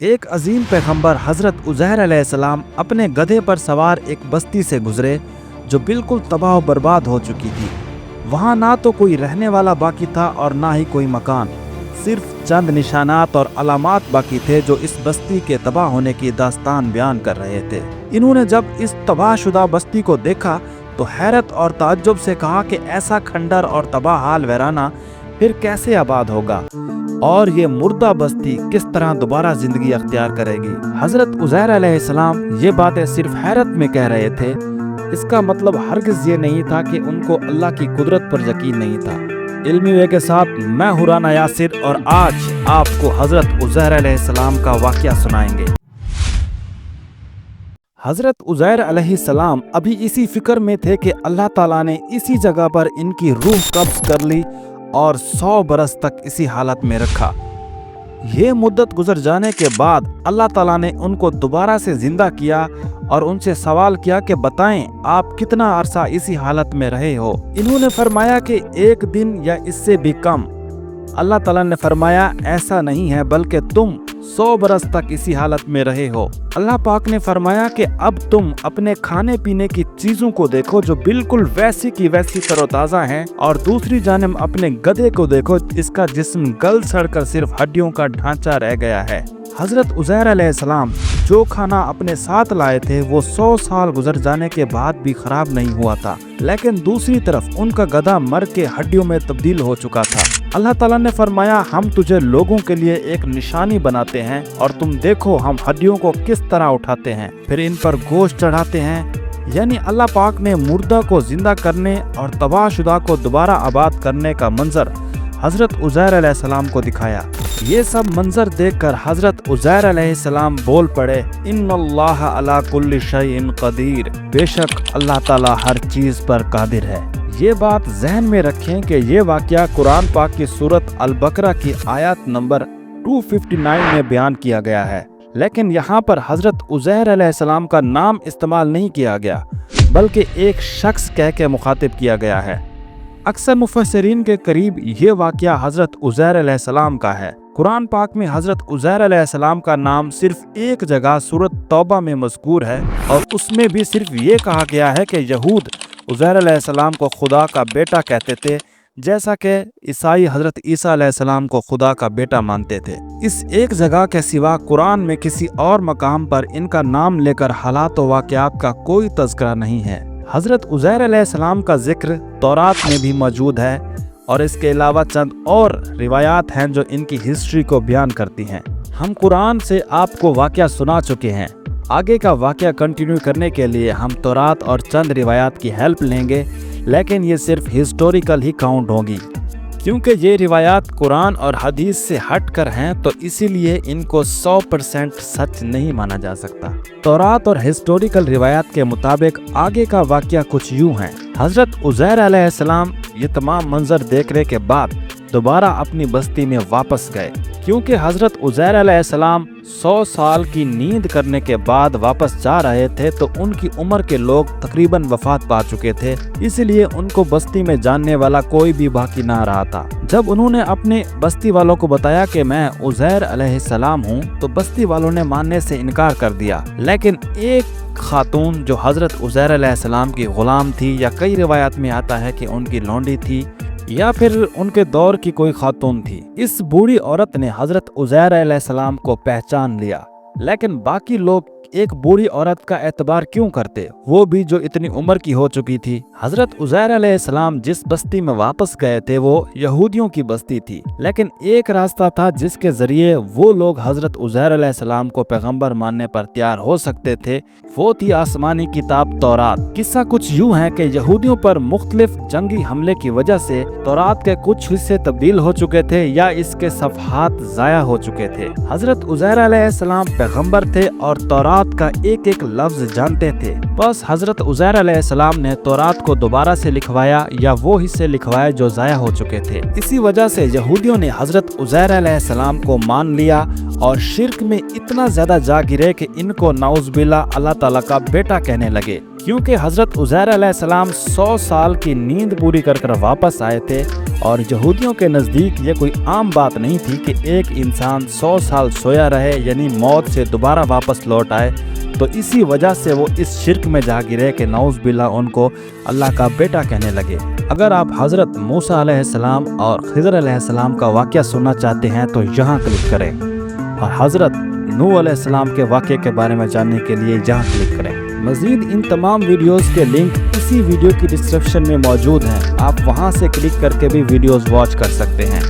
ایک عظیم پیغمبر حضرت عزیر علیہ السلام اپنے گدھے پر سوار ایک بستی سے گزرے جو بالکل تباہ و برباد ہو چکی تھی۔ وہاں نہ تو کوئی رہنے والا باقی تھا اور نہ ہی کوئی مکان، صرف چند نشانات اور علامات باقی تھے جو اس بستی کے تباہ ہونے کی داستان بیان کر رہے تھے۔ انہوں نے جب اس تباہ شدہ بستی کو دیکھا تو حیرت اور تعجب سے کہا کہ ایسا کھنڈر اور تباہ حال ویرانہ پھر کیسے آباد ہوگا اور یہ مردہ بستی کس طرح دوبارہ زندگی اختیار کرے گی۔ حضرت عزیر علیہ السلام یہ باتیں صرف حیرت میں کہہ رہے تھے، اس کا مطلب ہرگز یہ نہیں تھا کہ ان کو اللہ کی قدرت پر یقین نہیں تھا۔ علمی وے کے ساتھ میں ہوں رانا یاسر اور آج آپ کو حضرت عزیر علیہ السلام کا واقعہ سنائیں گے۔ حضرت عزیر علیہ السلام ابھی اسی فکر میں تھے کہ اللہ تعالیٰ نے اسی جگہ پر ان کی روح قبض کر لی اور 100 برس تک اسی حالت میں رکھا۔ یہ مدت گزر جانے کے بعد اللہ تعالیٰ نے ان کو دوبارہ سے زندہ کیا اور ان سے سوال کیا کہ بتائیں آپ کتنا عرصہ اسی حالت میں رہے ہو۔ انہوں نے فرمایا کہ 1 دن یا اس سے بھی کم۔ اللہ تعالیٰ نے فرمایا ایسا نہیں ہے بلکہ تم 100 برس تک اسی حالت میں رہے ہو۔ اللہ پاک نے فرمایا کہ اب تم اپنے کھانے پینے کی چیزوں کو دیکھو جو بالکل ویسی کی ویسی تر و تازہ ہیں، اور دوسری جانب اپنے گدھے کو دیکھو جس کا جسم گل سڑ کر صرف ہڈیوں کا ڈھانچہ رہ گیا ہے۔ حضرت عزیر علیہ السلام جو کھانا اپنے ساتھ لائے تھے وہ 100 سال گزر جانے کے بعد بھی خراب نہیں ہوا تھا، لیکن دوسری طرف ان کا گدھا مر کے ہڈیوں میں تبدیل ہو چکا تھا۔ اللہ تعالیٰ نے فرمایا ہم تجھے لوگوں کے لیے ایک نشانی بناتے ہیں اور تم دیکھو ہم ہڈیوں کو کس طرح اٹھاتے ہیں پھر ان پر گوشت چڑھاتے ہیں۔ یعنی اللہ پاک نے مردہ کو زندہ کرنے اور تباہ شدہ کو دوبارہ آباد کرنے کا منظر حضرت عزیر علیہ السلام کو دکھایا۔ یہ سب منظر دیکھ کر حضرت عزیر علیہ السلام بول پڑے ان اللہ علی کل شیء قدیر، بے شک اللہ تعالیٰ ہر چیز پر قادر ہے۔ یہ بات ذہن میں رکھیں کہ یہ واقعہ قرآن پاک کی سورۃ البقرہ کی آیت نمبر 259 میں بیان کیا گیا ہے، لیکن یہاں پر حضرت عزیر علیہ السلام کا نام استعمال نہیں کیا گیا بلکہ ایک شخص کہہ کے مخاطب کیا گیا ہے۔ اکثر مفسرین کے قریب یہ واقعہ حضرت عزیر علیہ السلام کا ہے۔ قرآن پاک میں حضرت عزیر علیہ السلام کا نام صرف ایک جگہ سورۃ توبہ میں مذکور ہے، اور اس میں بھی صرف یہ کہا گیا ہے کہ یہود عزیر علیہ السلام کو خدا کا بیٹا کہتے تھے، جیسا کہ عیسائی حضرت عیسیٰ علیہ السلام کو خدا کا بیٹا مانتے تھے۔ اس ایک جگہ کے سوا قرآن میں کسی اور مقام پر ان کا نام لے کر حالات و واقعات کا کوئی تذکرہ نہیں ہے۔ حضرت عزیر علیہ السلام کا ذکر تورات میں بھی موجود ہے، اور اس کے علاوہ چند اور روایات ہیں جو ان کی ہسٹری کو بیان کرتی ہیں۔ ہم قرآن سے آپ کو واقعہ سنا چکے ہیں، آگے کا واقعہ کنٹینیو کرنے کے لیے ہم تورات اور چند روایات کی ہیلپ لیں گے، لیکن یہ صرف ہسٹوریکل ہی کاؤنٹ ہوگی کیونکہ یہ روایات قرآن اور حدیث سے ہٹ کر ہیں، تو اسی لیے ان کو 100% سچ نہیں مانا جا سکتا۔ تورات اور ہسٹوریکل روایات کے مطابق آگے کا واقعہ کچھ یوں ہے۔ حضرت عزیر علیہ السلام یہ تمام منظر دیکھنے کے بعد دوبارہ اپنی بستی میں واپس گئے، کیونکہ حضرت عزیر علیہ السلام 100 سال کی نیند کرنے کے بعد واپس جا رہے تھے تو ان کی عمر کے لوگ تقریباً وفات پا چکے تھے، اس لیے ان کو بستی میں جاننے والا کوئی بھی باقی نہ رہا تھا۔ جب انہوں نے اپنے بستی والوں کو بتایا کہ میں عزیر علیہ السلام ہوں تو بستی والوں نے ماننے سے انکار کر دیا، لیکن ایک خاتون جو حضرت عزیر علیہ السلام کی غلام تھی، یا کئی روایات میں آتا ہے کہ ان کی لونڈی تھی یا پھر ان کے دور کی کوئی خاتون تھی، اس بوڑھی عورت نے حضرت عزیر علیہ السلام کو پہچان لیا۔ لیکن باقی لوگ ایک بوڑھی عورت کا اعتبار کیوں کرتے، وہ بھی جو اتنی عمر کی ہو چکی تھی؟ حضرت عزیر علیہ السلام جس بستی میں واپس گئے تھے وہ یہودیوں کی بستی تھی، لیکن ایک راستہ تھا جس کے ذریعے وہ لوگ حضرت عزیر علیہ السلام کو پیغمبر ماننے پر تیار ہو سکتے تھے، وہ تھی آسمانی کتاب تورات۔ قصہ کچھ یوں ہے کہ یہودیوں پر مختلف جنگی حملے کی وجہ سے تورات کے کچھ حصے تبدیل ہو چکے تھے یا اس کے صفحات ضائع ہو چکے تھے۔ حضرت عزیر علیہ السلام پیغمبر تھے اور تورات کا ایک ایک لفظ جانتے تھے، بس حضرت عزیر علیہ السلام نے تورات کو دوبارہ سے لکھوایا یا وہ حصے لکھوائے جو ضائع ہو چکے تھے۔ اسی وجہ سے یہودیوں نے حضرت عزیر علیہ السلام کو مان لیا اور شرک میں اتنا زیادہ جا گرے کہ ان کو نعوذ باللہ اللہ تعالیٰ کا بیٹا کہنے لگے، کیونکہ حضرت عزیر علیہ السلام 100 سال کی نیند پوری کر واپس آئے تھے اور یہودیوں کے نزدیک یہ کوئی عام بات نہیں تھی کہ ایک انسان 100 سال سویا رہے، یعنی موت سے دوبارہ واپس لوٹ آئے۔ تو اسی وجہ سے وہ اس شرک میں جا گرے کہ نعوذ باللہ ان کو اللہ کا بیٹا کہنے لگے۔ اگر آپ حضرت موسیٰ علیہ السلام اور خضر علیہ السلام کا واقعہ سننا چاہتے ہیں تو یہاں کلک کریں، اور حضرت نوح علیہ السلام کے واقعے کے بارے میں جاننے کے لیے یہاں کلک کریں۔ مزید ان تمام ویڈیوز کے لنک اسی ویڈیو کی ڈسکرپشن میں موجود ہیں، آپ وہاں سے کلک کر کے بھی ویڈیوز واچ کر سکتے ہیں۔